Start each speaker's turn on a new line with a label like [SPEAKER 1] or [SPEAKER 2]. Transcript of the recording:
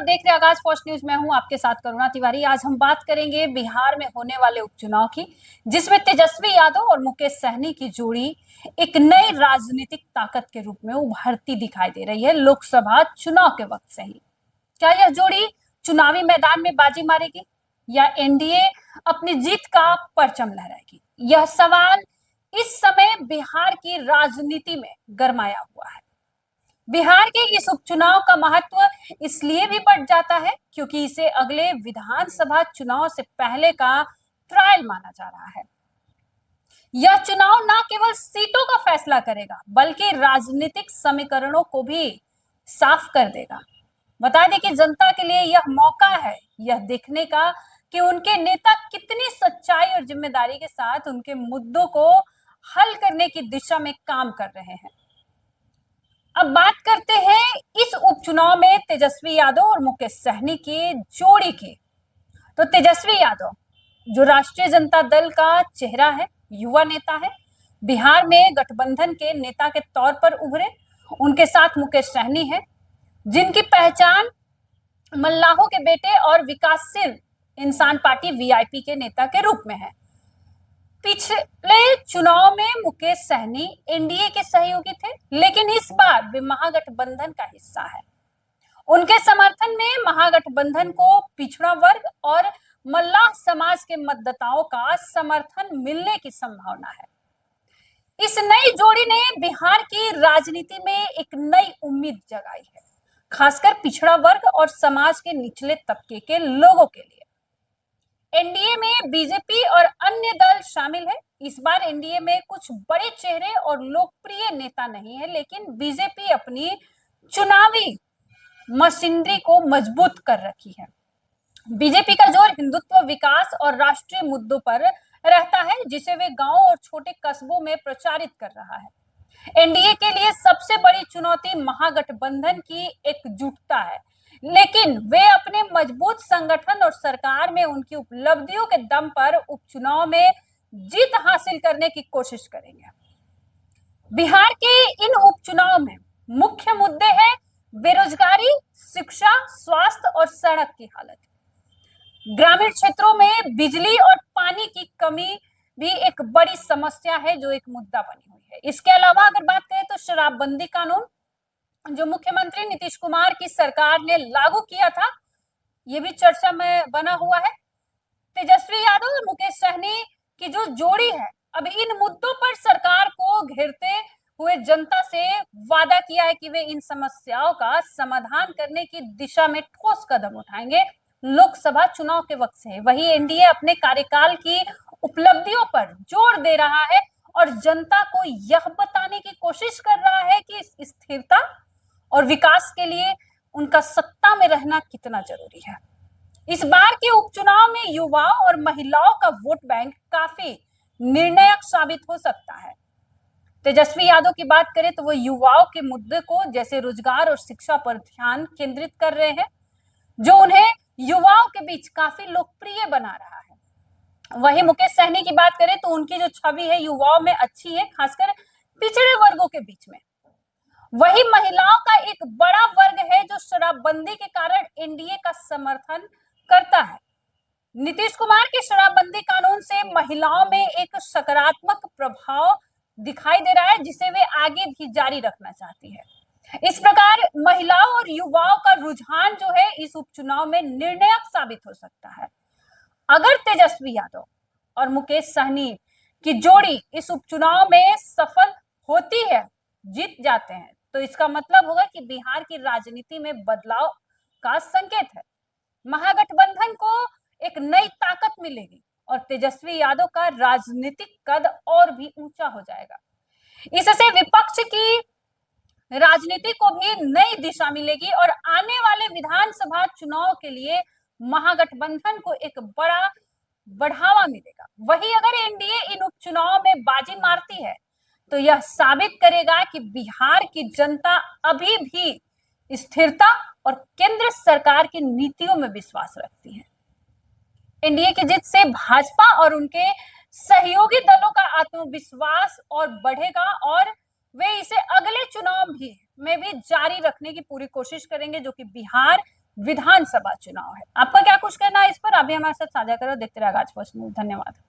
[SPEAKER 1] आप देख रहे हैं आगाज फर्स्ट न्यूज। मैं हूं आपके साथ करुणा तिवारी। आज हम बात करेंगे बिहार में होने वाले उपचुनाव की, जिसमें तेजस्वी यादव और मुकेश सहनी की जोड़ी एक नई राजनीतिक ताकत के रूप में उभरती दिखाई दे रही है लोकसभा चुनाव के वक्त से ही। क्या यह जोड़ी चुनावी मैदान में बाजी मारेगी या एनडीए अपनी जीत का परचम लहराएगी? यह सवाल इस समय बिहार की राजनीति में गरमाया हुआ है। बिहार के इस उपचुनाव का महत्व इसलिए भी बढ़ जाता है क्योंकि इसे अगले विधानसभा चुनाव से पहले का ट्रायल माना जा रहा है। यह चुनाव न केवल सीटों का फैसला करेगा बल्कि राजनीतिक समीकरणों को भी साफ कर देगा। बता दें कि जनता के लिए यह मौका है यह देखने का कि उनके नेता कितनी सच्चाई और जिम्मेदारी के साथ उनके मुद्दों को हल करने की दिशा में काम कर रहे हैं। अब बात करते हैं इस उपचुनाव में तेजस्वी यादव और मुकेश सहनी की जोड़ी की। तो तेजस्वी यादव जो राष्ट्रीय जनता दल का चेहरा है, युवा नेता है, बिहार में गठबंधन के नेता के तौर पर उभरे। उनके साथ मुकेश सहनी है जिनकी पहचान मल्लाहों के बेटे और विकासशील इंसान पार्टी वीआईपी के नेता के रूप में है। पिछले चुनाव में मुकेश सहनी एनडीए के सहयोगी थे, लेकिन इस बार वे महागठबंधन का हिस्सा है। उनके समर्थन में महागठबंधन को पिछड़ा वर्ग और मल्लाह समाज के मतदाताओं का समर्थन मिलने की संभावना है। इस नई जोड़ी ने बिहार की राजनीति में एक नई उम्मीद जगाई है, खासकर पिछड़ा वर्ग और समाज के निचले तबके के लोगों के लिए। एनडीए में बीजेपी और अन्य दल शामिल है। इस बार एनडीए में कुछ बड़े चेहरे और लोकप्रिय नेता नहीं है, लेकिन बीजेपी अपनी चुनावी मशीनरी को मजबूत कर रखी है। बीजेपी का जोर हिंदुत्व, विकास और राष्ट्रीय मुद्दों पर रहता है, जिसे वे गांवों और छोटे कस्बों में प्रचारित कर रहा है। एनडीए के लिए सबसे बड़ी चुनौती महागठबंधन की एकजुटता है, लेकिन वे अपने मजबूत संगठन और सरकार में उनकी उपलब्धियों के दम पर उपचुनाव में जीत हासिल करने की कोशिश करेंगे। बिहार के इन उपचुनाव में मुख्य मुद्दे हैं बेरोजगारी, शिक्षा, स्वास्थ्य और सड़क की हालत। ग्रामीण क्षेत्रों में बिजली और पानी की कमी भी एक बड़ी समस्या है जो एक मुद्दा बनी हुई है। इसके अलावा अगर बात करें तो शराबबंदी कानून जो मुख्यमंत्री नीतीश कुमार की सरकार ने लागू किया था, ये भी चर्चा में बना हुआ है। तेजस्वी यादव और मुकेश सहनी की जो जोड़ी है, अब इन मुद्दों पर सरकार को घेरते हुए जनता से वादा किया है कि वे इन समस्याओं का समाधान करने की दिशा में ठोस कदम उठाएंगे लोकसभा चुनाव के वक्त से। वही एनडीए अपने कार्यकाल की उपलब्धियों पर जोर दे रहा है और जनता को यह बताने की कोशिश कर रहा है कि स्थिरता और विकास के लिए उनका सत्ता में रहना कितना जरूरी है। इस बार के उपचुनाव में युवाओं और महिलाओं का वोट बैंक काफी निर्णायक साबित हो सकता है। तेजस्वी यादव की बात करें तो वो युवाओं के मुद्दे को जैसे रोजगार और शिक्षा पर ध्यान केंद्रित कर रहे हैं, जो उन्हें युवाओं के बीच काफी लोकप्रिय बना रहा है। वहीं मुकेश सहनी की बात करें तो उनकी जो छवि है युवाओं में अच्छी है, खासकर पिछड़े वर्गों के बीच में। वही महिलाओं का एक बड़ा वर्ग है जो शराबबंदी के कारण एनडीए का समर्थन करता है। नीतीश कुमार के शराबबंदी कानून से महिलाओं में एक सकारात्मक प्रभाव दिखाई दे रहा है, जिसे वे आगे भी जारी रखना चाहती है। इस प्रकार महिलाओं और युवाओं का रुझान जो है इस उपचुनाव में निर्णायक साबित हो सकता है। अगर तेजस्वी यादव और मुकेश सहनी की जोड़ी इस उपचुनाव में सफल होती है, जीत जाते हैं, तो इसका मतलब होगा कि बिहार की राजनीति में बदलाव का संकेत है। महागठबंधन को एक नई ताकत मिलेगी और तेजस्वी यादव का राजनीतिक कद और भी ऊंचा हो जाएगा। इससे विपक्ष की राजनीति को भी नई दिशा मिलेगी और आने वाले विधानसभा चुनाव के लिए महागठबंधन को एक बड़ा बढ़ावा मिलेगा। वहीं अगर एनडीए इन उपचुनाव में बाजी मारती है तो यह साबित करेगा कि बिहार की जनता अभी भी स्थिरता और केंद्र सरकार की नीतियों में विश्वास रखती है। एनडीए की जीत से भाजपा और उनके सहयोगी दलों का आत्मविश्वास और बढ़ेगा और वे इसे अगले चुनाव में भी जारी रखने की पूरी कोशिश करेंगे, जो कि बिहार विधानसभा चुनाव है। आपका क्या कुछ कहना है इस पर? आप भी हमारे साथ साझा करो। देखते रहिए आज फर्स्ट न्यूज। धन्यवाद।